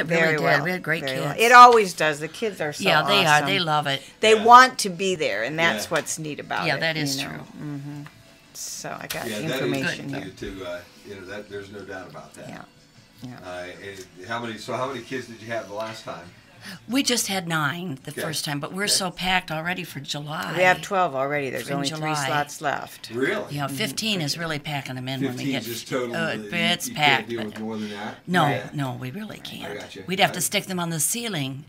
It really Very did. well. We had great Very kids. well. It always does. The kids are so Yeah, they are. awesome. They love it. They Yeah. want to be there, and that's Yeah. what's neat about it. Yeah, that is you know. true. Mm-hmm. So I got Yeah, information that here. is too. That there's no doubt about that. Yeah. Yeah. And how many kids did you have the last time? We just had 9 the Okay. first time, but we're so packed already for July. We have 12 already. There's In only 3 July. slots left. Really? Yeah, 15 is really packing them in when we 15 get. is just total. It's you packed. Can't deal but with more than that. no, Yeah. no, we really can't. got you. We'd have to stick them on the ceiling.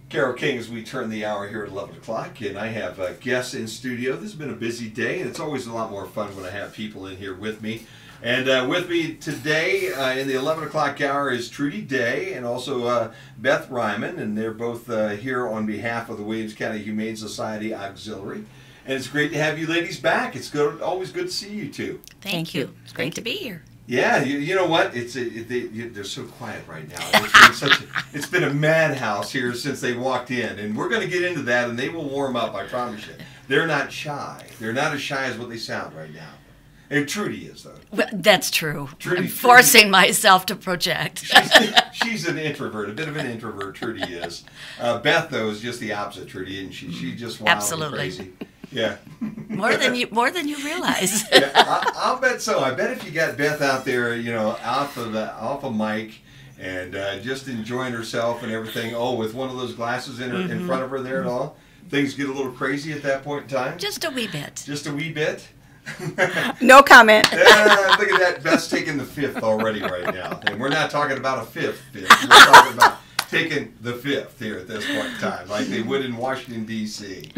Carol King, as we turn the hour here at 11 o'clock, and I have guests in studio. This has been a busy day, and it's always a lot more fun when I have people in here with me. And with me today in the 11 o'clock hour is Trudy Day and also Beth Ryman, and they're both here on behalf of the Williams County Humane Society Auxiliary. And it's great to have you ladies back. It's good, always good to see you two. Thank you. It's great to be here. Yeah, you know what? They're so quiet right now. It's been a madhouse here since they walked in, and we're going to get into that, and they will warm up. I promise you. They're not shy. They're not as shy as what they sound right now. And Trudy is though. Well, that's true. Trudy, I'm forcing myself to project. She's an introvert, a bit of an introvert. Trudy is. Beth though is just the opposite. Trudy, and she just wild Absolutely. and crazy. Yeah. More than you realize. Yeah, I'll bet so. I bet if you got Beth out there, you know, off a mic and just enjoying herself and everything. Oh, with one of those glasses in front of her there and all, things get a little crazy at that point in time. Just a wee bit. Just a wee bit. No comment. Look at that. Beth's taking the fifth already right now, and we're not talking about a fifth. We're talking about taking the fifth here at this point in time, like they would in Washington, D.C.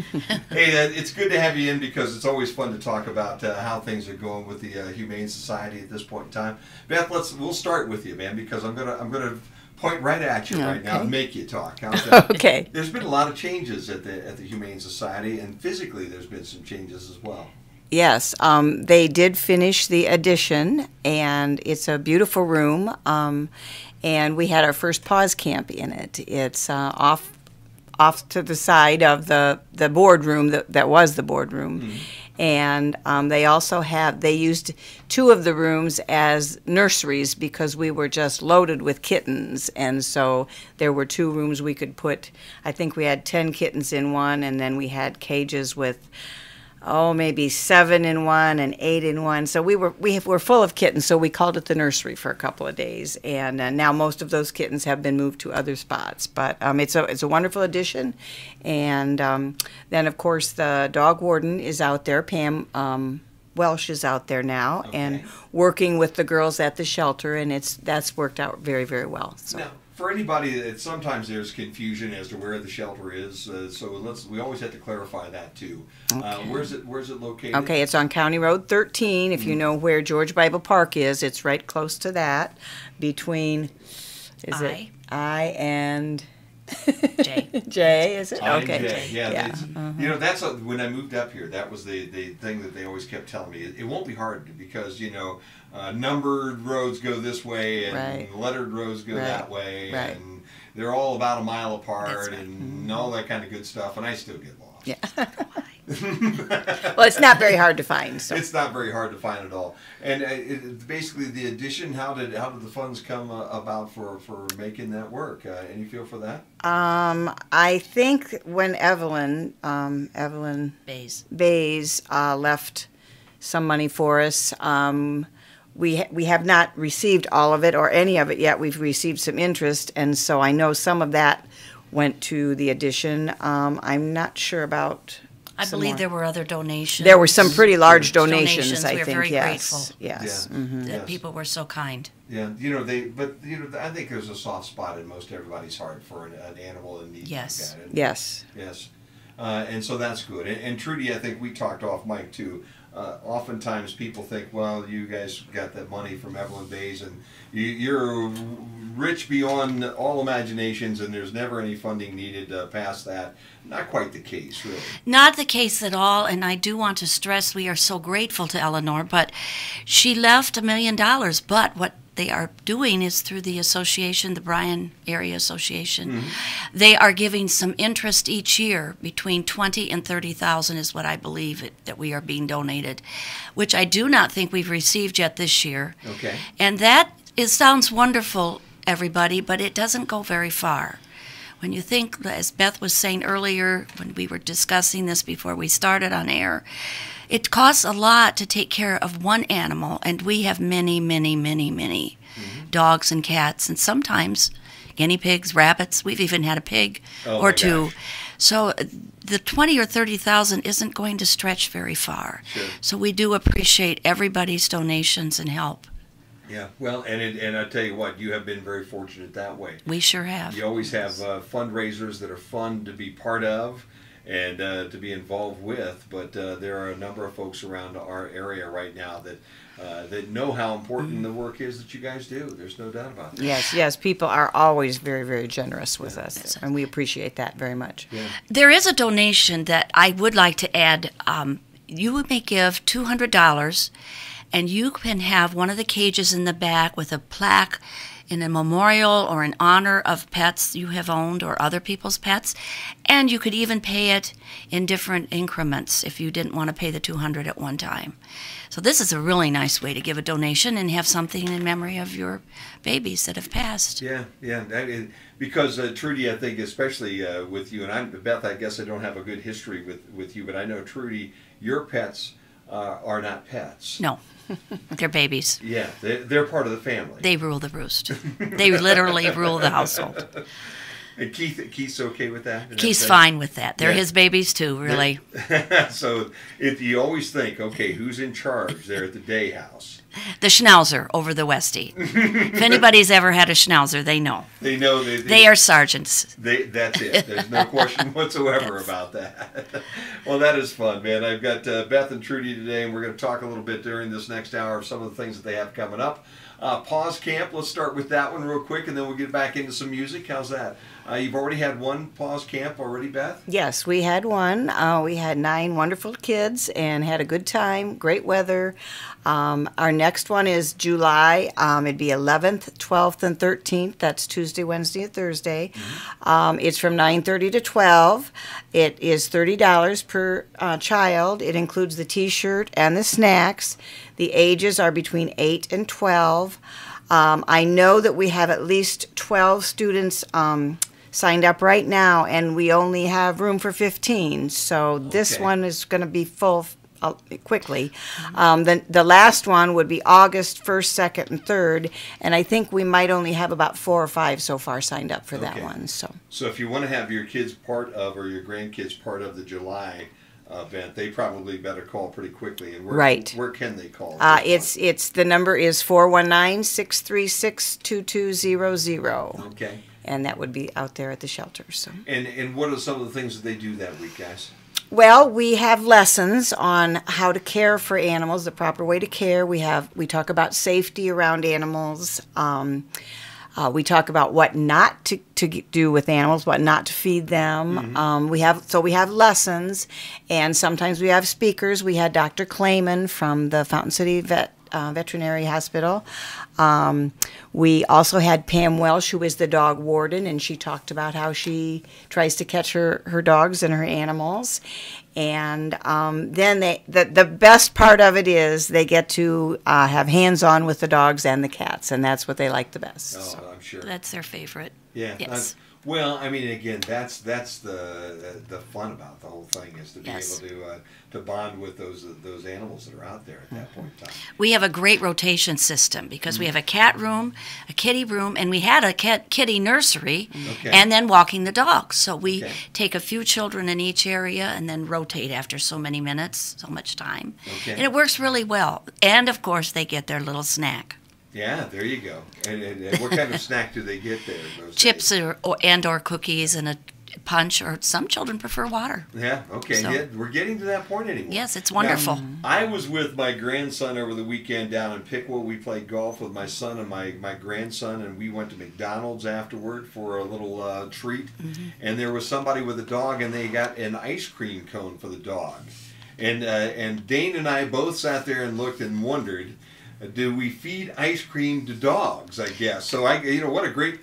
Hey, it's good to have you in because it's always fun to talk about how things are going with the Humane Society at this point in time. Beth, we'll start with you, man, because I'm gonna point right at you right now and make you talk. How's that? Okay. There's been a lot of changes at the Humane Society, and physically there's been some changes as well. Yes, they did finish the addition, and it's a beautiful room. And we had our first pause camp in it. It's off to the side of the boardroom that was the boardroom. Mm-hmm. And they used two of the rooms as nurseries because we were just loaded with kittens. And so there were two rooms we could put, I think we had 10 kittens in one, and then we had cages with maybe 7 in one and 8 in one. So we were full of kittens, so we called it the nursery for a couple of days. And now most of those kittens have been moved to other spots. But it's a wonderful addition. And then, of course, the dog warden is out there. Pam Welsh is out there now and working with the girls at the shelter, and that's worked out very, very well. So. Now, for anybody that sometimes there's confusion as to where the shelter is, so we always have to clarify that too. Okay. Where's it located? Okay, it's on County Road 13. If you know where George Bible Park is, it's right close to that. Between I and J. J, is it? I and okay. J. Yeah. Uh-huh. You know, that's when I moved up here. That was the thing that they always kept telling me. It won't be hard because numbered roads go this way and lettered roads go that way, and they're all about a mile apart and all that kind of good stuff. And I still get lost. Yeah. Well, it's not very hard to find. So. It's not very hard to find at all. And basically, the addition. How did the funds come about for making that work? Any feel for that? I think when Evelyn Bays left some money for us. We have not received all of it or any of it yet. We've received some interest, and so I know some of that went to the addition. I'm not sure about. I believe there were other donations. There were some pretty large donations. I We're think. very Yes. grateful. Yes. Yeah. Mm-hmm. That people were so kind. Yeah, I think there's a soft spot in most everybody's heart for an animal in need. Yes. Like that. Yes. Yes. And so that's good. And Trudy, I think we talked off mic too. Oftentimes people think, well, you guys got that money from Evelyn Bays and you're rich beyond all imaginations and there's never any funding needed past that. Not quite the case, really. Not the case at all, and I do want to stress we are so grateful to Eleanor, but she left $1 million, but what they are doing is through the association, the Bryan Area Association. Mm-hmm. They are giving some interest each year. Between $20,000 and $30,000 is what I believe that we are being donated, which I do not think we've received yet this year. Okay. And that sounds wonderful, everybody, but it doesn't go very far. When you think, as Beth was saying earlier, when we were discussing this before we started on air, it costs a lot to take care of one animal, and we have many, many, many, many dogs and cats, and sometimes guinea pigs, rabbits. We've even had a pig or two. Gosh. So the $20,000 or $30,000 isn't going to stretch very far. Sure. So we do appreciate everybody's donations and help. Yeah, well, and I tell you what, you have been very fortunate that way. We sure have. You always have fundraisers that are fun to be part of and to be involved with, but there are a number of folks around our area right now that know how important the work is that you guys do. There's no doubt about that. Yes, people are always very, very generous with us, and we appreciate that very much. Yeah. There is a donation that I would like to add. You may give $200, and you can have one of the cages in the back with a plaque in a memorial or in honor of pets you have owned or other people's pets. And you could even pay it in different increments if you didn't want to pay the $200 at one time. So this is a really nice way to give a donation and have something in memory of your babies that have passed. Yeah. Because Trudy, I think, especially with you, and Beth, I guess I don't have a good history with you, but I know, Trudy, your pets are not pets. No, they're babies. Yeah, they're part of the family. They rule the roost. They literally rule the household. And Keith's okay with that? Keith's fine with that. They're his babies too, really. So you always think, okay, who's in charge there at the day house? The Schnauzer over the Westie. If anybody's ever had a Schnauzer, they know. They know they are sergeants. That's it. There's no question whatsoever about that. Well, that is fun, man. I've got Beth and Trudy today, and we're going to talk a little bit during this next hour of some of the things that they have coming up. Pause Camp, let's start with that one real quick, and then we'll get back into some music. How's that? You've already had one Pause Camp already, Beth? Yes, we had one. We had 9 wonderful kids and had a good time, great weather. Our next one is July. It'd be 11th, 12th, and 13th. That's Tuesday, Wednesday, and Thursday. It's from 9:30 to 12. It is $30 per child. It includes the T-shirt and the snacks. The ages are between 8 and 12. I know that we have at least 12 students signed up right now, and we only have room for 15. So this one is going to be full quickly. The last one would be August 1st, 2nd, and 3rd, and I think we might only have about 4 or 5 so far signed up for that one. So if you want to have your kids part of or your grandkids part of the July event, they probably better call pretty quickly. And where can they call? It's the number is 419-636-2200. Okay. And that would be out there at the shelter. So. And what are some of the things that they do that week, guys? Well, we have lessons on how to care for animals, the proper way to care. We talk about safety around animals. We talk about what not to do with animals, what not to feed them. We have lessons, and sometimes we have speakers. We had Dr. Clayman from the Fountain City Veterinary Hospital. We also had Pam Welsh, who is the dog warden, and she talked about how she tries to catch her dogs and her animals. And then the best part of it is they get to have hands-on with the dogs and the cats, and that's what they like the best. Oh, so. I'm sure. That's their favorite. Yeah. Yes. Well, I mean, again, that's the fun about the whole thing is to be able to bond with those animals that are out there at that point in time. We have a great rotation system because we have a cat room, a kitty room, and we had a kitty nursery, and then walking the dogs. So we take a few children in each area and then rotate after so many minutes, so much time. Okay. And it works really well. And, of course, they get their little snack. Yeah, there you go. And what kind of snack do they get there? Chips or cookies and a punch, or some children prefer water. Yeah, okay. So, yeah, we're getting to that point anymore. Yes, it's wonderful. Now, I was with my grandson over the weekend down in Pickwa. We played golf with my son and my grandson, and we went to McDonald's afterward for a little treat. And there was somebody with a dog, and they got an ice cream cone for the dog. And Dane and I both sat there and looked and wondered, do we feed ice cream to dogs? I guess so. What a great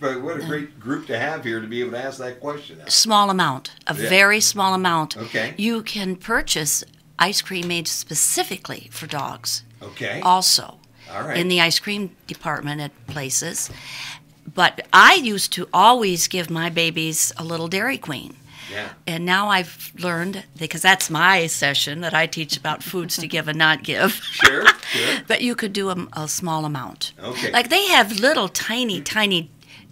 group to have here to be able to ask that question. Small amount, very small amount. Okay. You can purchase ice cream made specifically for dogs. Okay. Also, all right, in the ice cream department at places. But I used to always give my babies a little Dairy Queen. Yeah. And now I've learned, because that's my session that I teach about foods to give and not give. Sure. But you could do a small amount. Okay. Like they have little tiny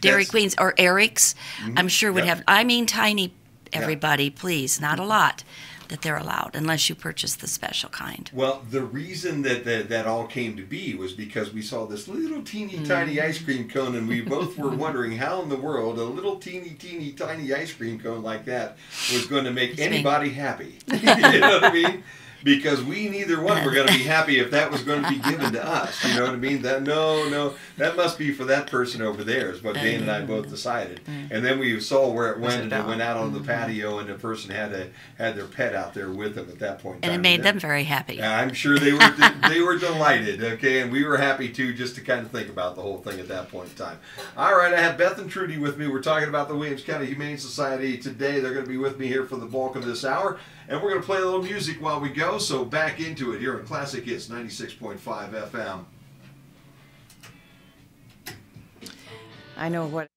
Dairy Queens or Eric's. I'm sure would have, I mean tiny, everybody, please, not a lot. that they're allowed, unless you purchase the special kind. Well, the reason that all came to be was because we saw this little teeny tiny ice cream cone, and we both were wondering how in the world a little teeny tiny ice cream cone like that was going to make anybody happy. You know what I mean? Because we neither one were going to be happy if that was going to be given to us. You know what I mean? That no, that must be for that person over there, is what Dane and I both decided. And then we saw where it went, and it went out on the patio, and the person had their pet out there with them at that point in time. And it made them very happy. I'm sure they were delighted, okay? And we were happy, too, just to kind of think about the whole thing at that point in time. All right, I have Beth and Trudy with me. We're talking about the Williams County Humane Society today. They're going to be with me here for the bulk of this hour. And we're going to play a little music while we go, so back into it here on Classic Hits 96.5 FM. I know what.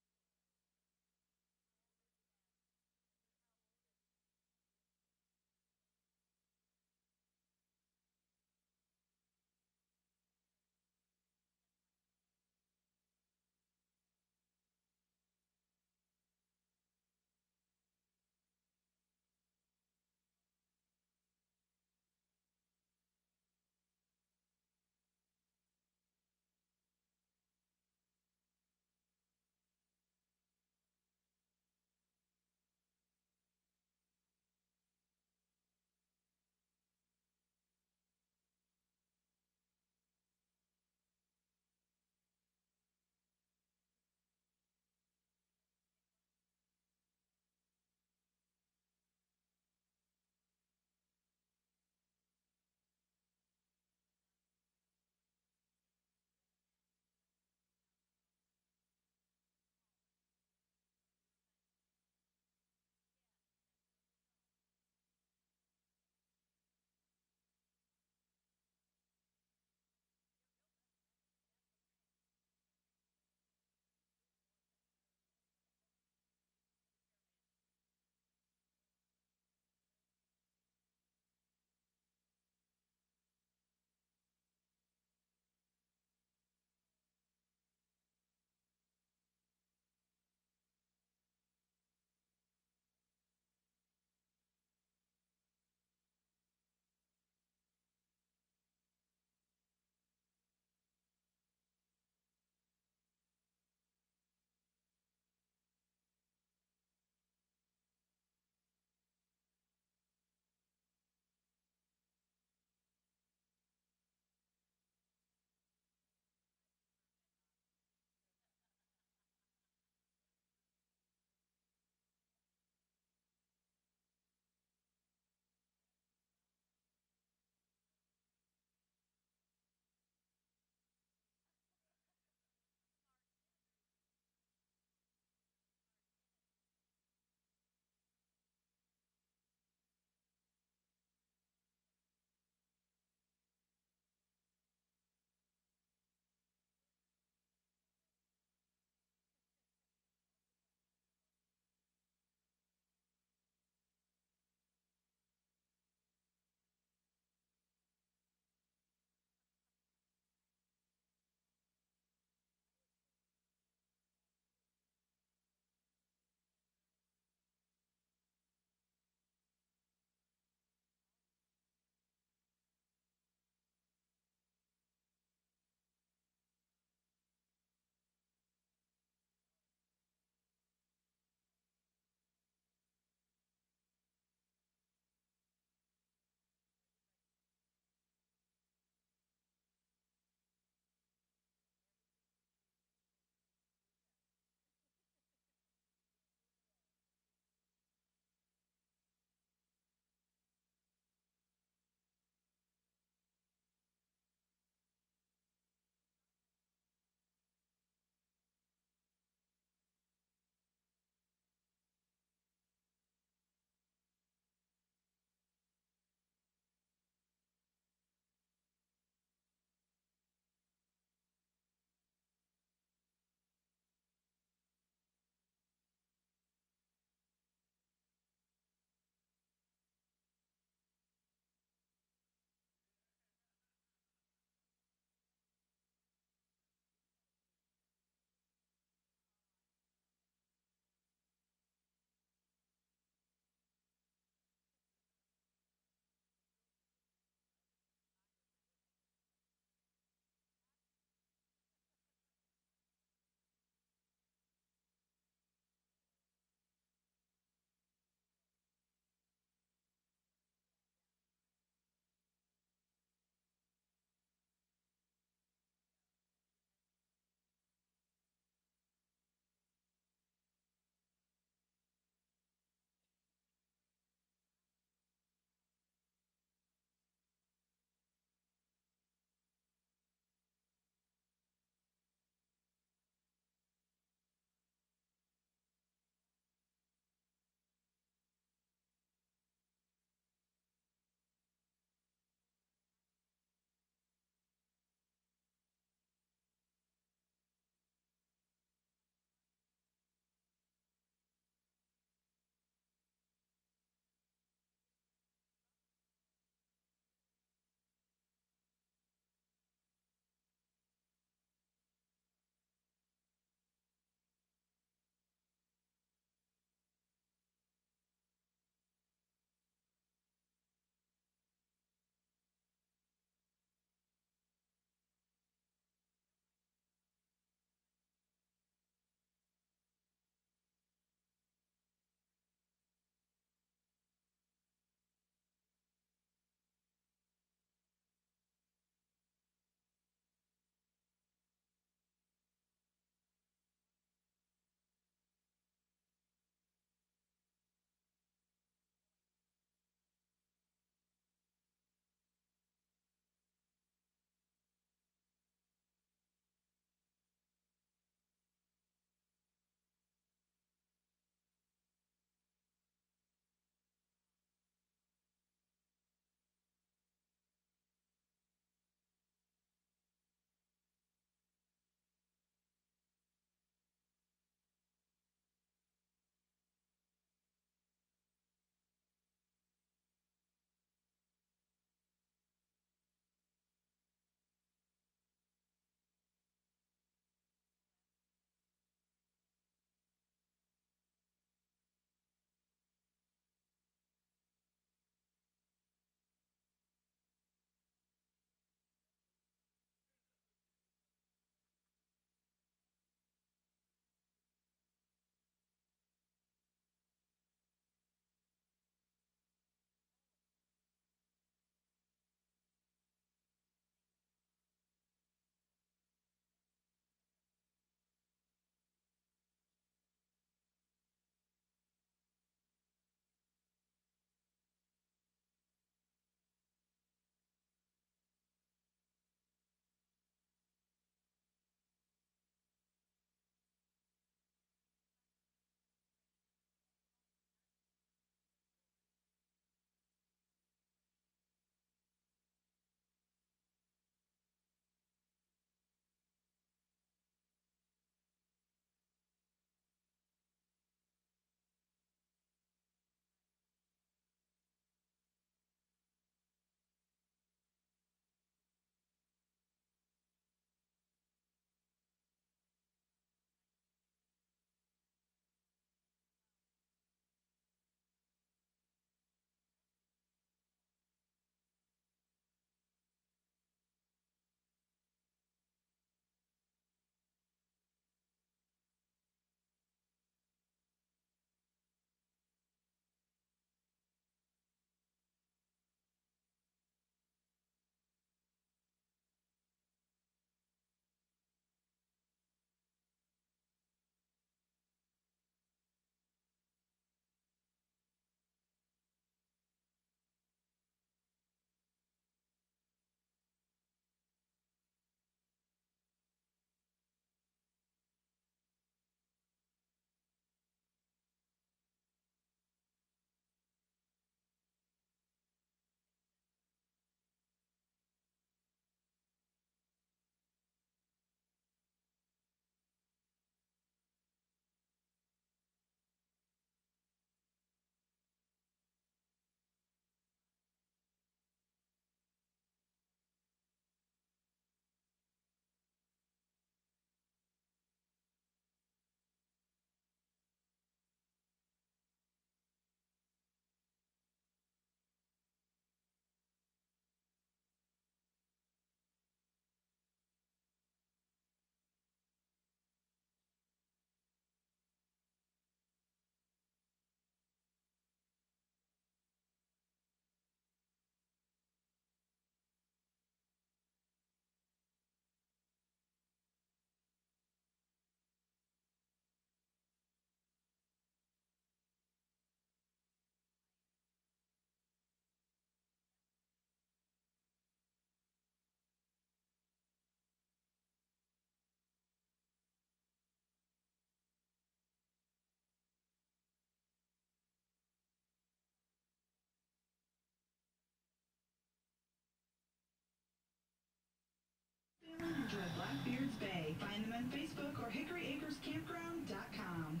at Blackbeard's Bay. Find them on Facebook or HickoryAcresCampground.com.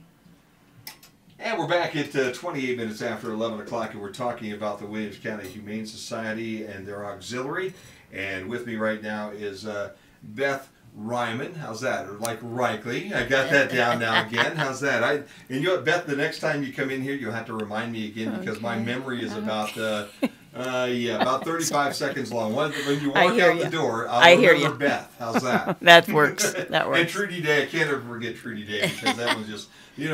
And we're back at 28 minutes after 11 o'clock, and we're talking about the Williams County Humane Society and their auxiliary. And with me right now is Beth Ryman. How's that? Or like Reikley. I got that down now again. How's that? And you know what, Beth, the next time you come in here, you'll have to remind me again because my memory is about about 35 seconds long. When you walk out the door, I'll remember Beth. How's that? That works. That works. And Trudy Day, I can't ever forget Trudy Day because that was just,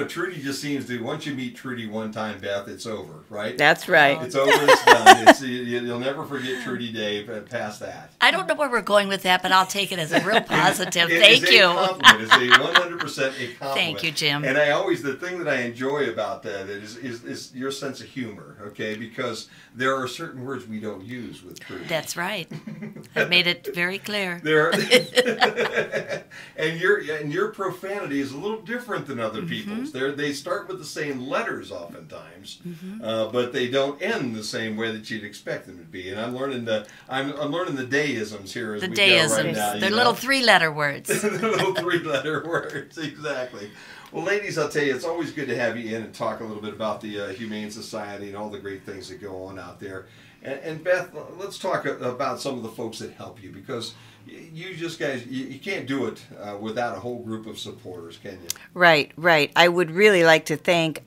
Trudy just seems to, once you meet Trudy one time, Beth, it's over, right? That's right. It's over, it's done. You'll never forget Trudy Day past that. I don't know where we're going with that, but I'll take it as a real positive. Thank you. It's a 100% a compliment. Thank you, Jim. And the thing that I enjoy about that is your sense of humor, okay? Because there are certain words we don't use with Trudy. That's right. I've made it very clear. And your profanity is a little different than other people's. They start with the same letters oftentimes, but they don't end the same way that you'd expect them to be. And I'm learning the deisms here as we go right now. They're little 3-letter words. The little 3-letter words, exactly. Well, ladies, I'll tell you, it's always good to have you in and talk a little bit about the Humane Society and all the great things that go on out there. And Beth, let's talk about some of the folks that help you, because you just guys, you can't do it without a whole group of supporters, can you? Right. I would really like to thank,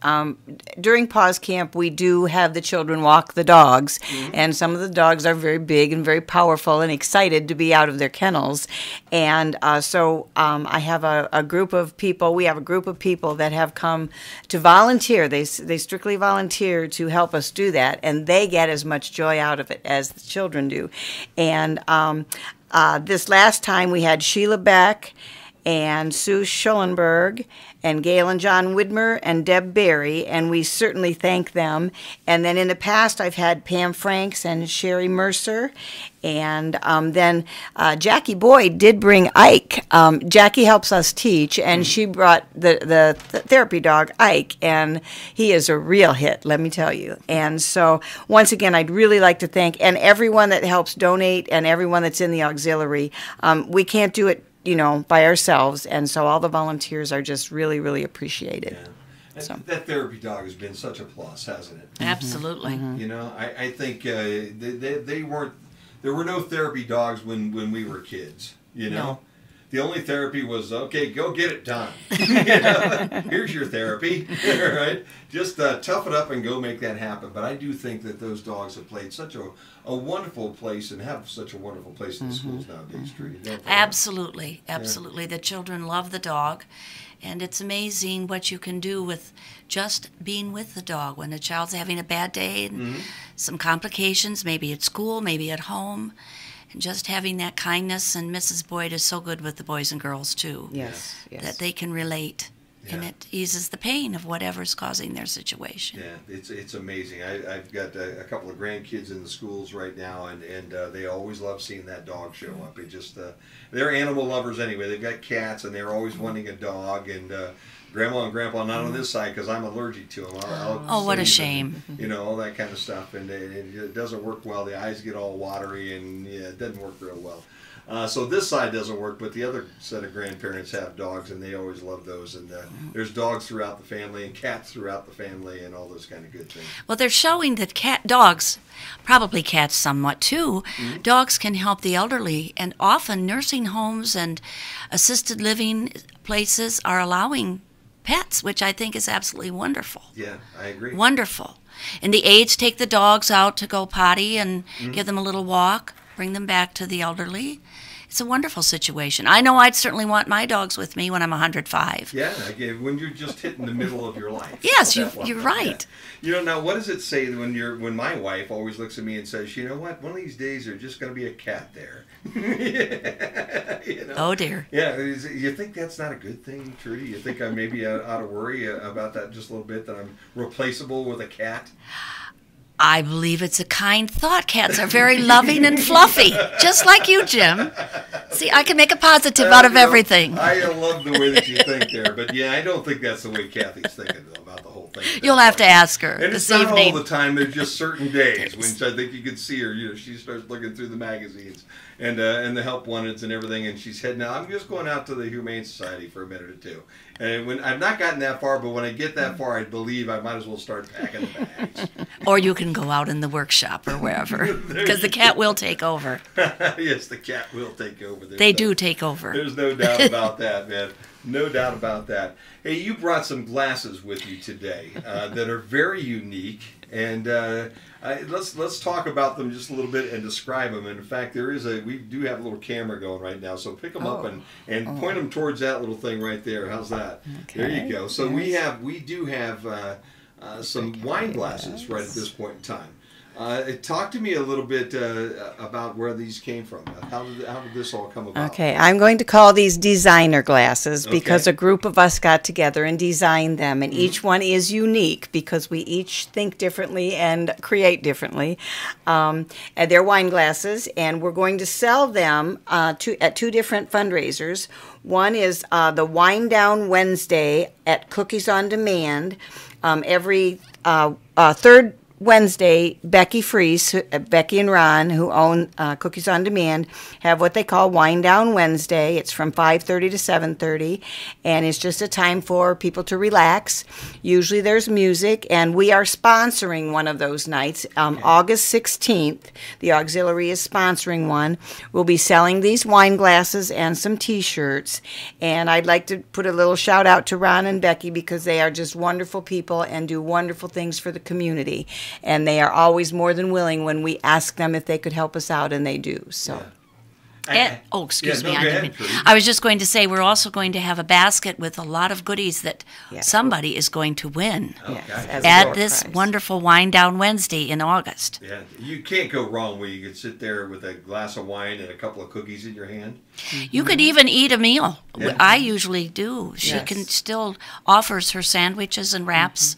during Paws Camp, we do have the children walk the dogs, and some of the dogs are very big and very powerful and excited to be out of their kennels. And so I have a group of people, we have a group of people that have come to volunteer. They strictly volunteer to help us do that, and they get as much joy out of it as the children do. And this last time we had Sheila Beck and Sue Schollenberg and Gail and John Widmer and Deb Berry, and we certainly thank them. And then in the past I've had Pam Franks and Sherry Mercer, and then Jackie Boyd did bring Ike. Jackie helps us teach, and she brought the therapy dog, Ike, and he is a real hit, let me tell you. And so once again, I'd really like to thank, and everyone that helps donate and everyone that's in the auxiliary. We can't do it by ourselves, and so all the volunteers are just really, really appreciated. Yeah. So. That therapy dog has been such a plus, hasn't it? Absolutely. I think there were no therapy dogs when we were kids, No. The only therapy was, okay, go get it done. Here's your therapy, right? Just tough it up and go make that happen. But I do think that those dogs have played such a wonderful place and have such a wonderful place in the schools nowadays, Trudy. Absolutely. Yeah. The children love the dog, and it's amazing what you can do with just being with the dog when a child's having a bad day and some complications, maybe at school, maybe at home. And just having that kindness, and Mrs. Boyd is so good with the boys and girls too. Yes. That they can relate, and it eases the pain of whatever's causing their situation. Yeah, it's amazing. I've got a couple of grandkids in the schools right now, and they always love seeing that dog show up. It just they're animal lovers anyway. They've got cats, and they're always wanting a dog. And Grandma and Grandpa not on this side because I'm allergic to them. What a shame. All that kind of stuff, and it doesn't work well. The eyes get all watery, and it doesn't work real well. So this side doesn't work, but the other set of grandparents have dogs, and they always love those. And there's dogs throughout the family and cats throughout the family and all those kind of good things. Well, they're showing that dogs, probably cats somewhat too, dogs can help the elderly, and often nursing homes and assisted living places are allowing pets, which I think is absolutely wonderful. Yeah, I agree. Wonderful. And the aides take the dogs out to go potty and give them a little walk, bring them back to the elderly. It's a wonderful situation. I know I'd certainly want my dogs with me when I'm 105. Yeah, when you're just hitting the middle of your life. Yes, you're right. Yeah. Now what does it say when my wife always looks at me and says, you know what, one of these days there's just going to be a cat there. Oh dear. Yeah, you think that's not a good thing, Trudy? You think I maybe ought to worry about that just a little bit, that I'm replaceable with a cat? I believe it's a kind thought. Cats are very loving and fluffy, just like you, Jim. See, I can make a positive out of everything. I love the way that you think there, but yeah, I don't think that's the way Kathy's thinking about the whole thing. You'll have to ask her and this evening. And it's not evening. all the time. There's just certain days when I think you can see her. She starts looking through the magazines, and the help wanteds and everything. And she said, "Now I'm just going out to the Humane Society for a minute or two." And when I've not gotten that far, but when I get that far, I believe I might as well start packing the bags. Or you can go out in the workshop or wherever, because the cat will take over. Yes, the cat will take over. They do take over. There's no doubt about that, man. No doubt about that. Hey, you brought some glasses with you today that are very unique, and let's talk about them just a little bit and describe them. And in fact, we do have a little camera going right now, so pick them up and point them towards that little thing right there. How's that? Okay. There you go. So we do have some wine glasses right at this point in time. Talk to me a little bit about where these came from. How did this all come about? Okay, I'm going to call these designer glasses because a group of us got together and designed them, and each one is unique because we each think differently and create differently. And they're wine glasses, and we're going to sell them at two different fundraisers. One is the Wine Down Wednesday at Cookies on Demand. Every third Wednesday, Becky and Ron, who own Cookies on Demand, have what they call Wine Down Wednesday. It's from 5:30 to 7:30, and it's just a time for people to relax. Usually there's music, and we are sponsoring one of those nights. August 16th, the auxiliary is sponsoring one. We'll be selling these wine glasses and some T-shirts, and I'd like to put a little shout out to Ron and Becky because they are just wonderful people and do wonderful things for the community. And they are always more than willing when we ask them if they could help us out, and they do. So. Excuse me. I was just going to say we're also going to have a basket with a lot of goodies that somebody is going to win at this wonderful Wine Down Wednesday in August. Yeah, you can't go wrong where you could sit there with a glass of wine and a couple of cookies in your hand. You could even eat a meal. Yeah. I usually do. She can still offers her sandwiches and wraps.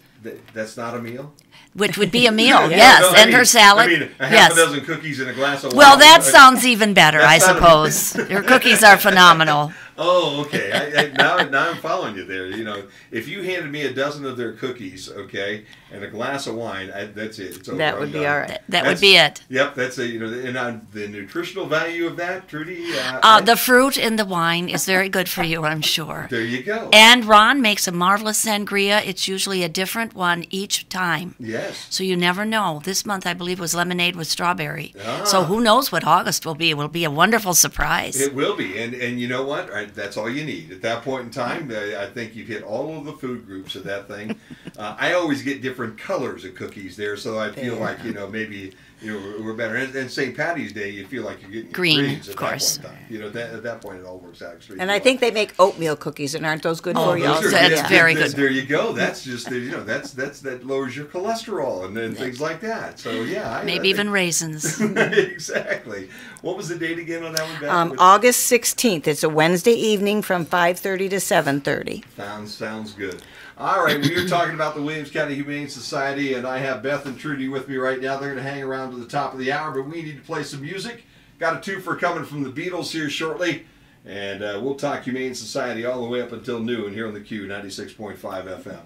That's not a meal? Which would be a meal, yes, no, and her salad. I mean, half a dozen cookies and a glass of wine. Well, that sounds even better, I suppose. Your cookies are phenomenal. Oh, okay. Now I'm following you there. You know, if you handed me a dozen of their cookies, okay, and a glass of wine, that's it. It's over. That would be all right. That would be it. Yep, that's and the nutritional value of that, Trudy. The fruit in the wine is very good for you, I'm sure. There you go. And Ron makes a marvelous sangria. It's usually a different one each time. Yes. So you never know. This month, I believe, was lemonade with strawberry. So who knows what August will be? It will be a wonderful surprise. It will be, and you know what? That's all you need at that point in time. I think you've hit all of the food groups of that thing. I always get different colors of cookies there, so I feel like maybe we're better. And St. Patty's Day, you feel like you're getting greens at that point in time. At that point it all works out extremely. And I think they make oatmeal cookies, and aren't those good for you? That's very good. There you go. That's just that lowers your cholesterol and then things like that. So maybe even raisins. Exactly. What was the date again on that one, Beth? August 16th. It's a Wednesday evening from 5:30 to 7:30. Sounds good. All right, we are talking about the Williams County Humane Society, and I have Beth and Trudy with me right now. They're going to hang around to the top of the hour, but we need to play some music. Got a twofer coming from the Beatles here shortly, and we'll talk Humane Society all the way up until noon here on the Q 96.5 FM.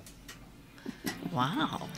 Wow.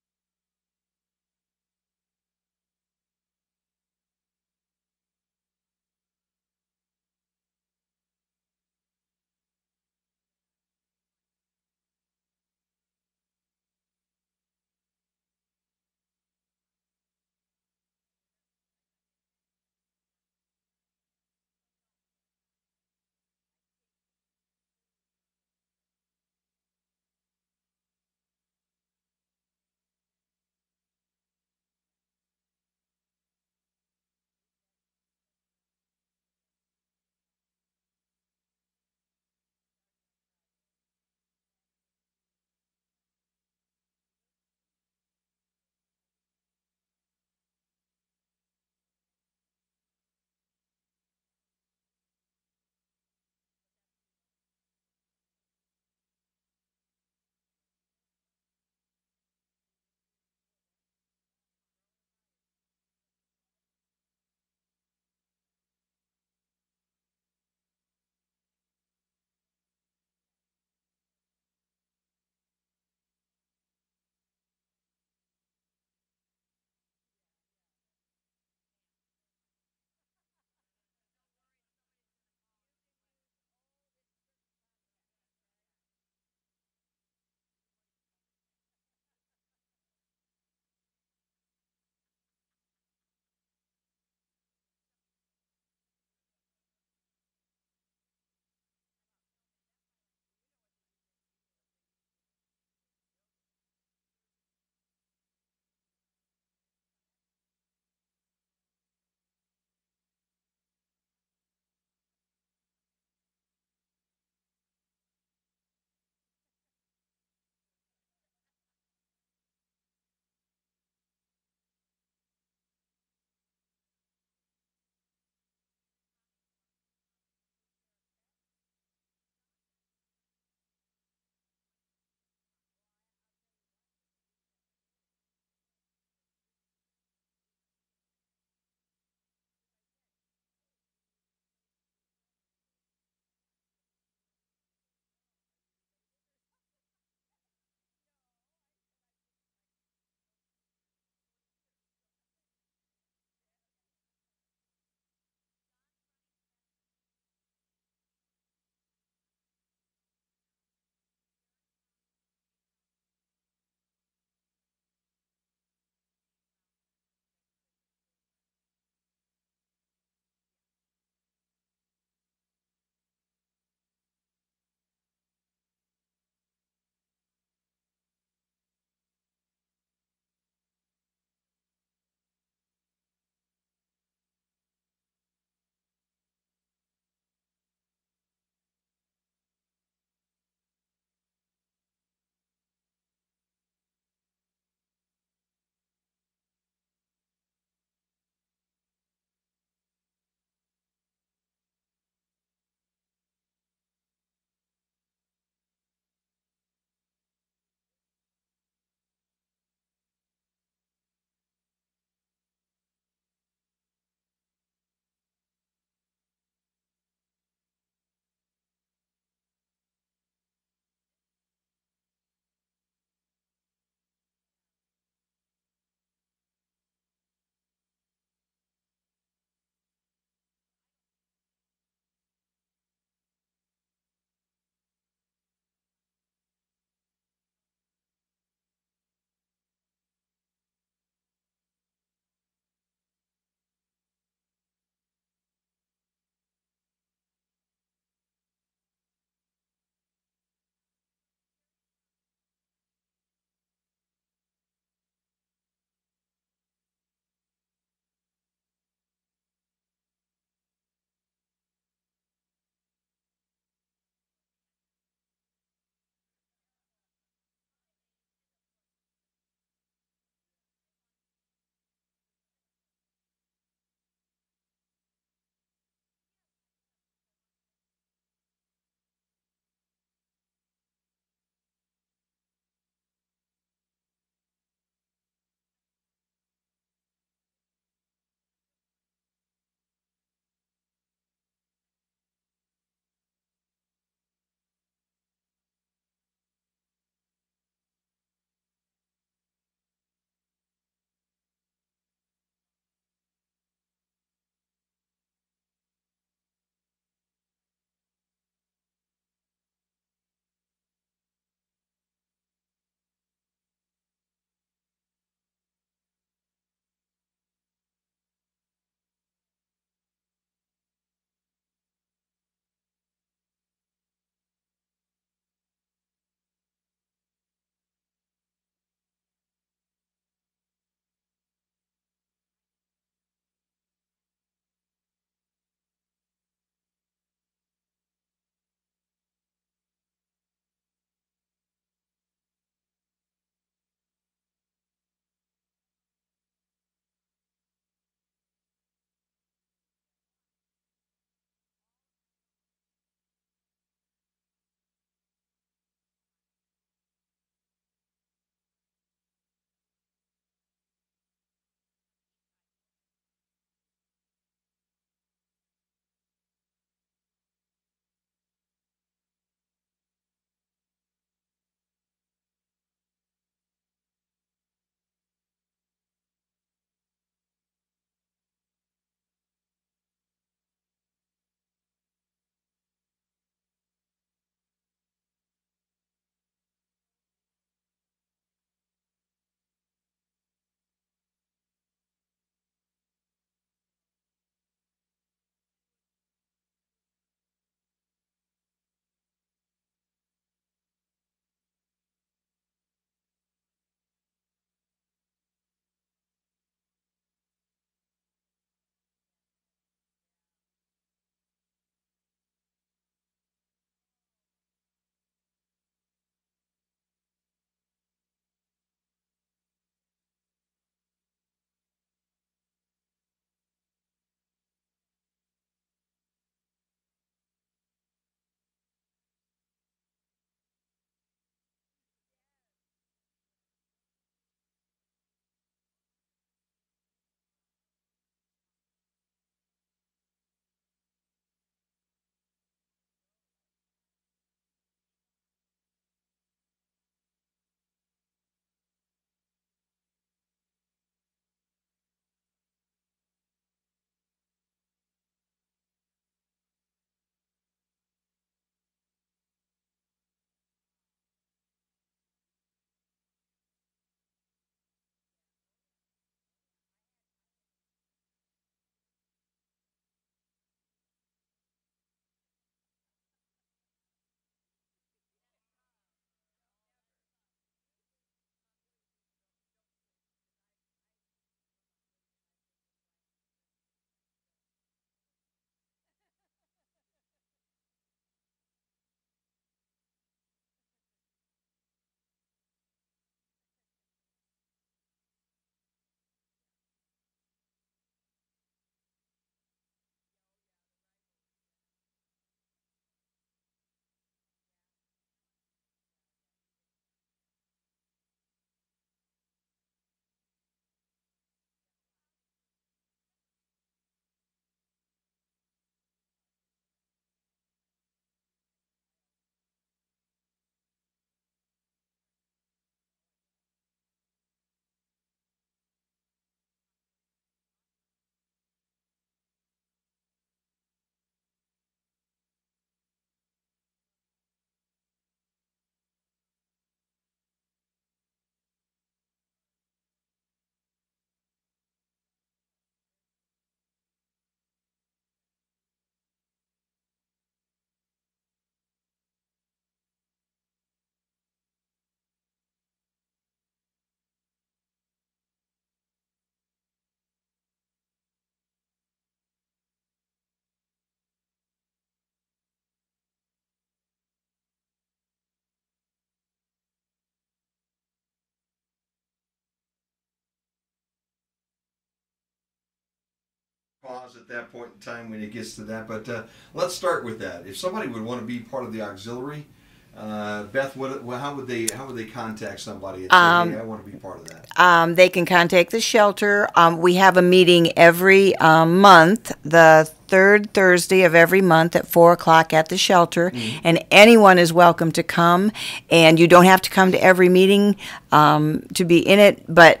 pause at that point in time when it gets to that. But let's start with that. If somebody would want to be part of the auxiliary, Beth, how would they contact somebody and say, hey, I want to be part of that? They can contact the shelter. We have a meeting every month, the third Thursday of every month at 4 o'clock at the shelter, and anyone is welcome to come. And you don't have to come to every meeting to be in it, but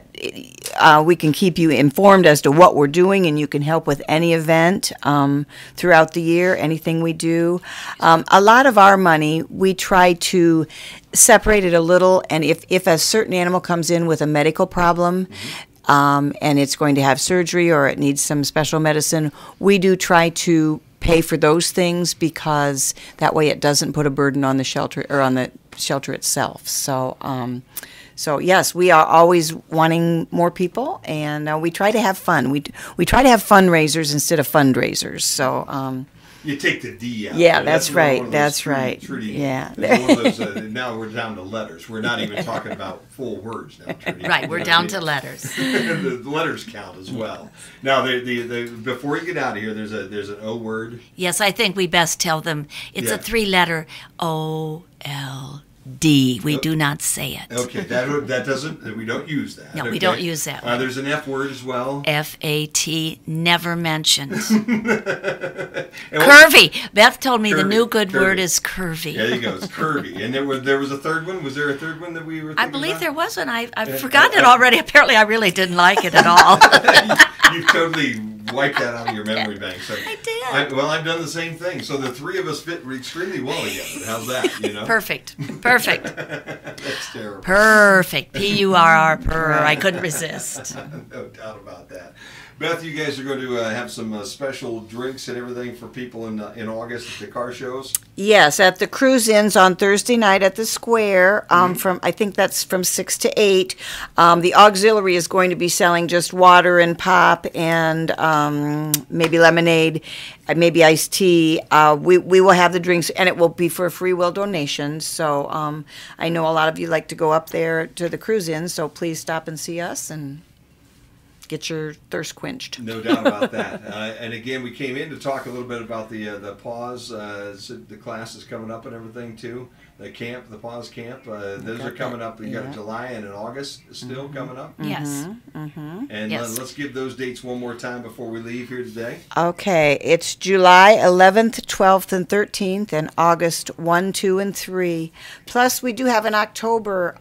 we can keep you informed as to what we're doing, and you can help with any event throughout the year, anything we do. A lot of our money, we try to separate it a little, and if a certain animal comes in with a medical problem, and it's going to have surgery or it needs some special medicine, we do try to pay for those things, because that way it doesn't put a burden on the shelter or on the shelter itself. So yes, we are always wanting more people, and we try to have fun. We try to have fundraisers instead of fundraisers. So you take the D out. Yeah, that's right. That's right. Yeah. Now we're down to letters. We're not even talking about full words now, Trudy. Right, we're down to letters. The letters count as well. Now, before you get out of here, there's an O word. Yes, I think we best tell them it's a 3-letter OLD. We do not say it. Okay, that doesn't. We don't use that. No, okay. we don't use that one. There's an F word as well. FAT, never mentioned. Curvy. Beth told me the new good word is curvy. There you go. It's curvy. And there was a third one. Was there a third one that we were thinking I believe about? there was one. I've forgotten it already. Apparently, I really didn't like it at all. You've totally wiped that out of your memory bank. So I did. I've done the same thing. So the three of us fit extremely well together. How's that? You know. Perfect. That's terrible. Perfect. PURR. Purr. I couldn't resist. No doubt about that. Beth, you guys are going to have some special drinks and everything for people in August at the car shows? Yes, at the cruise-ins on Thursday night at the square, from I think that's from 6 to 8. The auxiliary is going to be selling just water and pop and maybe lemonade, maybe iced tea. We will have the drinks, and it will be for a free will donation. So I know a lot of you like to go up there to the cruise-in, so please stop and see us and get your thirst quenched. No doubt about that. And again, we came in to talk a little bit about the pause. The class is coming up and everything too. The camp, the pause camp. Those are coming up. We got July and in August still coming up. Yes. And let's give those dates one more time before we leave here today. Okay, it's July 11th, 12th, and 13th, and August 1, 2, and 3. Plus, we do have an October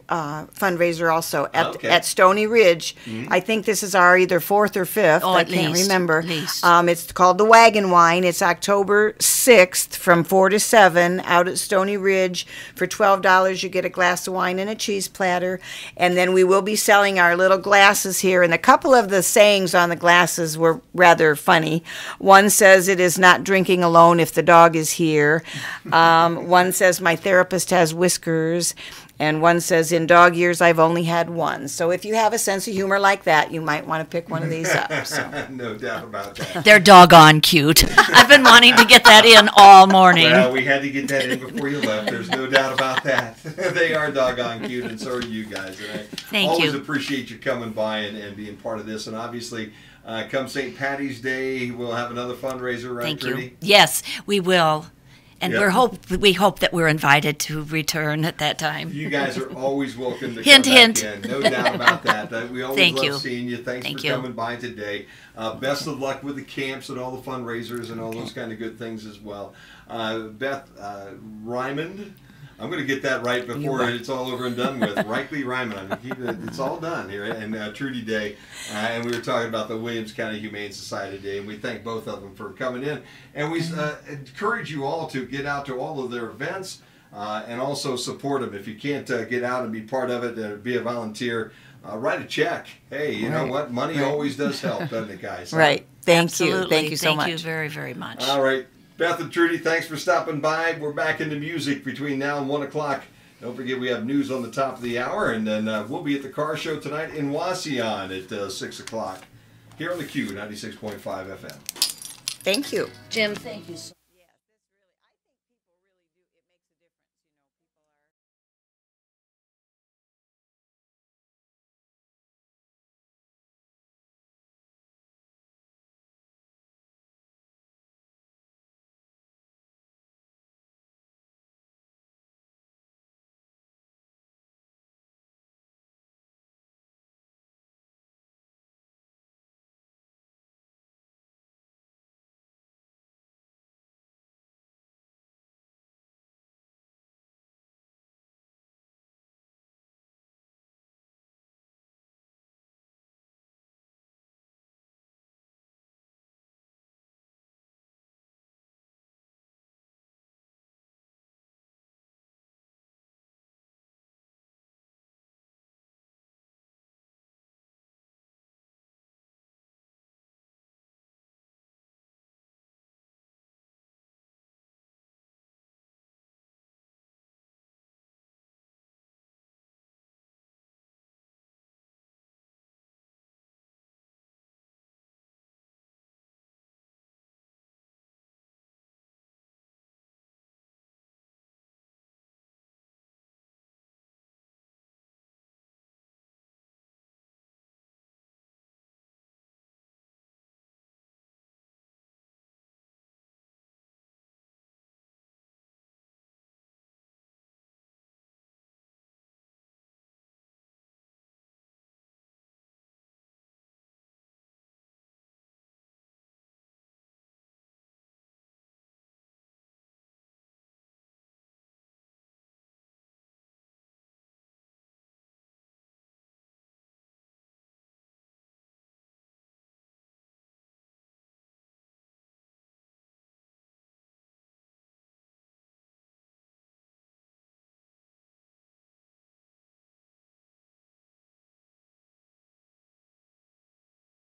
fundraiser also at Stony Ridge. I think this is our either 4th or 5th. I can't remember. At least. It's called the Wagon Wine. It's October 6th from 4 to 7 out at Stony Ridge. For $12, you get a glass of wine and a cheese platter. And then we will be selling our little glasses here. And a couple of the sayings on the glasses were rather funny. One says, "It is not drinking alone if the dog is here." One says, "My therapist has whiskers." And one says, "In dog years, I've only had one." So if you have a sense of humor like that, you might want to pick one of these up. So. No doubt about that. They're doggone cute. I've been wanting to get that in all morning. Well, we had to get that in before you left. There's no doubt about that. They are doggone cute, and so are you guys. And I always appreciate you coming by and being part of this. And obviously, come St. Patty's Day, we'll have another fundraiser, right, Thank Trudy? you. Yes, we will. And we hope that we're invited to return at that time. You guys are always welcome to hint, come hint. back in. No doubt about that. We always Thank love you. seeing you. Thanks for coming by today. Best of luck with the camps and all the fundraisers and all those kind of good things as well. Beth Ryman. I'm going to get that right before it's all over and done with. Rightly Ryman. It's all done here. And Trudy Day. And we were talking about the Williams County Humane Society Day. And we thank both of them for coming in. And we encourage you all to get out to all of their events and also support them. If you can't get out and be part of it, be a volunteer, write a check. Hey, you know what? Money always does help, doesn't it, guys? Right. Thank you. Absolutely. Thank you so much. Thank you very, very much. All right. Beth and Trudy, thanks for stopping by. We're back into music between now and 1 o'clock. Don't forget we have news on the top of the hour, and then we'll be at the car show tonight in Wasion at 6 o'clock here on the Q 96.5 FM. Thank you. Jim, thank you so much.